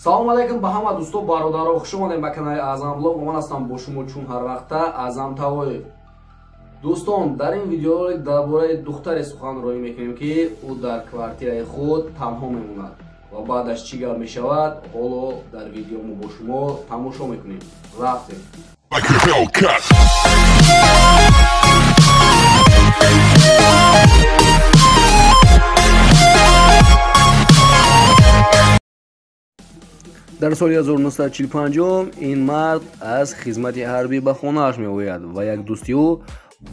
салом алейкум ба ҳама дӯсто бародаро, хуш омадем ба канали Аъзам Влог. Ман ҳастам бо шумо чун ҳар вақта Аъзам Тавоев. дӯстон, дар ин видеоролик дар бораи духтаре суханрӯӣ мекунем ки ӯ дар квартираи худ танҳо мемонад ва баъдаш чӣ гап мешавад, ҳоло дар видео мо бо шумо тамошо мекунем. Рафтем. дар соли 1945 ин мард аз хизмати ҳарбӣ ба хонааш меояд ва як дӯсти ӯ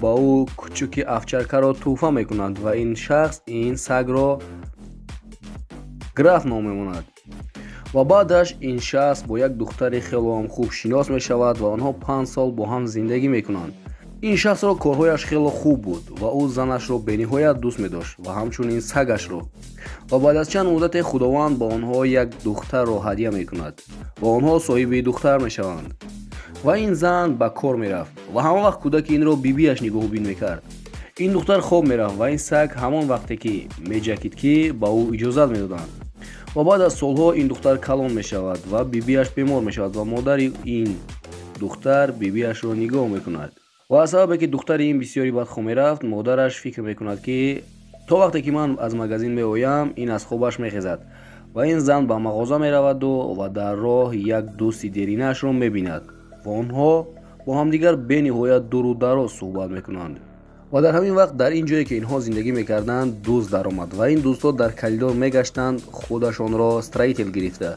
ба ӯ кучуки овчаркаро тӯҳфа мекунад ва ин шахс ин сагро граф ном мемонад. ва баъдаш ин шахс бо як духтари хело хуб шинос мешавад ва онҳо 5 сол бо ҳам зиндагӣ мекунанд. ин шахсро корҳояш хело хуб буд ва ӯ занашро бениҳоят дӯст медошт ва ҳамчунин сагашро. ва баъд аз чанд муддате худованд ба онҳо як духтарро ҳадия мекунад ва онҳо соҳиби духтар мешаванд. ва ин зан ба кор мерафт ва ҳама вақт кӯдаки инро бибиаш нигоҳубин мекард. ин духтар хоб мерафт ва ин саг ҳамон вақте ки меҷакид ки ба ӯ иҷозат медоданд. ва баъд аз солҳо ин духтар калон мешавад ва бибиаш бемор мешавад ва модари ин духтар бибиашро нигоҳ мекунад. ва аз сабабе ки духтари ин бисёри бадхо мерафт, модараш фикр мекунад ки то вақте ки ман аз магазин меоям, ин аз хобаш мехезад. ва ин зан ба мағоза мераваду ва дар роҳ як дӯсти деринаашро мебинад ва онҳо бо ҳамдигар бениҳоят дуру дароз суҳбат мекунанд. ва дар ҳамин вақт дар ин ҷое ки инҳо зиндагӣ мекарданд, дӯст даромад ва ин дӯстҳо дар калидор мегаштанд, худашонро строител гирифта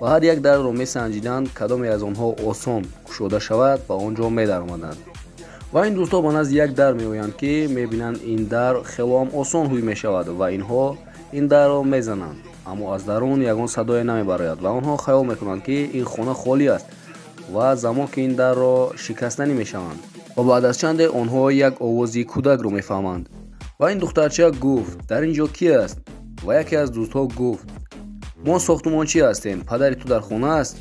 ва ҳар як дарро месанҷиданд, кадоме аз онҳо осон кушода шавад ва он ҷо медаромаданд. ва ин дӯстҳо ба назди як дар меоянд ки мебинанд ин дар хелоам осон ҳуй мешавад ва инҳо ин дарро мезананд, аммо аз дарун ягон садое намебарояд ва онҳо хаёл мекунанд ки ин хона холӣ аст ва замон ки ин дарро шикастанӣ мешаванд. ва баъд аз чанде онҳо як овози кӯдакро мефаҳманд. ва ин духтарча гуфт: дар ин ҷо кӣ аст? ва яке аз дӯстҳо гуфт: мо сохтмончӣ ҳастем, падари ту дар хона аст?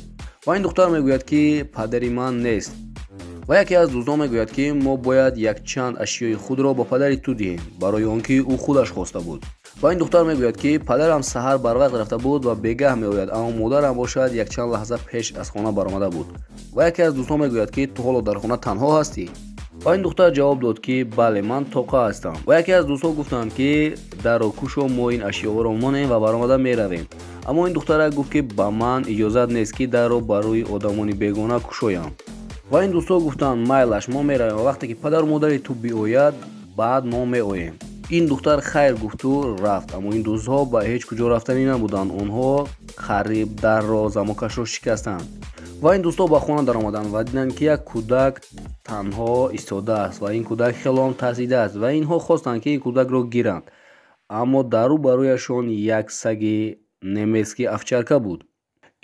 ва ин духтар мегӯяд ки падари ман нест. ва яке аз дӯстон мегӯяд ки мо бояд якчанд ашёи худро ба падари ту диҳем, барои он ки ӯ худаш хоста буд. ва ин духтар мегӯяд ки падарам саҳар барвақт рафта буд ва бегаҳ меояд, аммо модарам бошад якчанд лаҳза пеш аз хона баромада буд. ва яке аз дӯстон мегӯяд ки ту ҳоло дар хона танҳо ҳастӣ? ва ин духтар ҷавоб дод ки бале, ман тоқа ҳастам. ва яке аз дӯстҳо гуфтанд ки дарро кушо, мо ин ашёҳоро монем ва баромада меравем. аммо ин духтара гуфт ки ба ман иҷозат нест ки дарро бар рӯи одамони бегона кушоям. ва ин дӯстҳо гуфтанд майлаш, мо меравем ва вақте ки падару модари ту биояд, баъд мо меоем. ин духтар хайр гуфту рафт, аммо ин дӯстҳо ба ҳеҷ куҷо рафтанӣ набуданд. онҳо қариб дарро замокашро шикастанд. ва ин дӯстҳо ба хона даромаданд ва диданд ки як кӯдак танҳо истодааст ва ин кӯдак хелом тарсидааст ва инҳо хостанд ки ин кӯдакро гиранд. аммо дар рӯбарӯяшон як саги немецкӣ овчарка буд.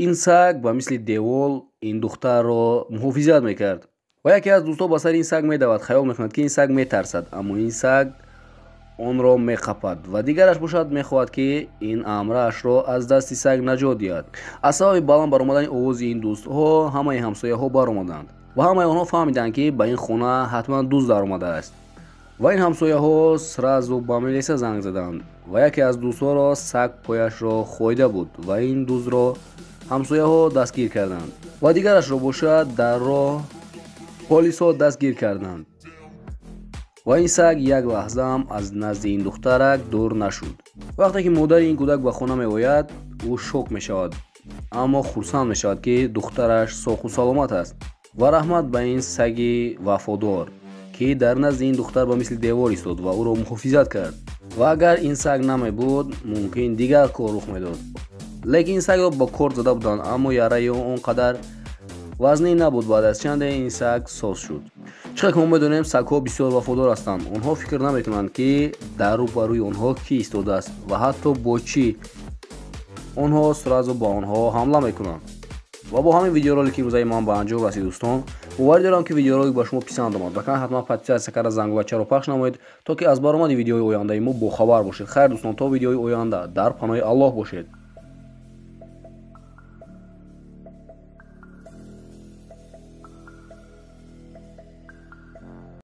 ин саг ба мисли девол ин духтарро муҳофизат мекард. ва яке аз дӯстҳо ба сари ин саг медавад, хаёл мекунад ки ин саг метарсад, аммо ин саг онро меқапад ва дигараш бошад мехоҳад ки ин амраашро аз дасти саг наҷот диҳад. аз сабаби баланд баромадани овози ин дӯстҳо ҳамаи ҳамсояҳо баромаданд ва ҳамаи онҳо фаҳмиданд ки ба ин хона ҳатман дӯст даромадааст. ва ин ҳамсояҳо сразу ба милиса занг заданд ва яке аз дӯстҳоро саг пояшро хойда буд ва ин дӯстро ҳамсояҳо дастгир карданд ва дигарашро бошад дар роҳ полисҳо дастгир карданд. ва ин саг як лаҳзаам аз назди ин духтарак дур нашуд. вақте ки модари ин кӯдак ба хона меояд, ӯ шок мешавад, аммо хурсанд мешавад ки духтараш соҳу саломат аст ва раҳмат ба ин саги вафодор, ки дар назди ин духтар ба мисли девор истод ва ӯро муҳофизат кард. ва агар ин саг намебуд, мумкин дигар кор рух медод. лекин ин сагро ба корд зада буданд, аммо яраи он қадар вазнин набуд. баъд аз чанде ин саг соз шуд. чӣ ки мо медонем, сагҳо бисёр вафодор ҳастанд. онҳо фикр намекунанд ки дар рӯбарӯи онҳо кӣ истодааст ва ҳатто бо чӣ онҳо сразу ба онҳо ҳамла мекунанд. ва бо ҳамин видеоролики имрӯзаи ман ба анҷом расид. дӯстон, боварӣ дорам ки видеоролик ба шумо писанд омад. ба канал ҳатман подписатсия карда зангувачаро пахш намоед, то ки аз баромади видеои ояндаи мо бохабар бошед. хайр дӯстон, то видеои оянда дар паноҳи Аллоҳ бошед.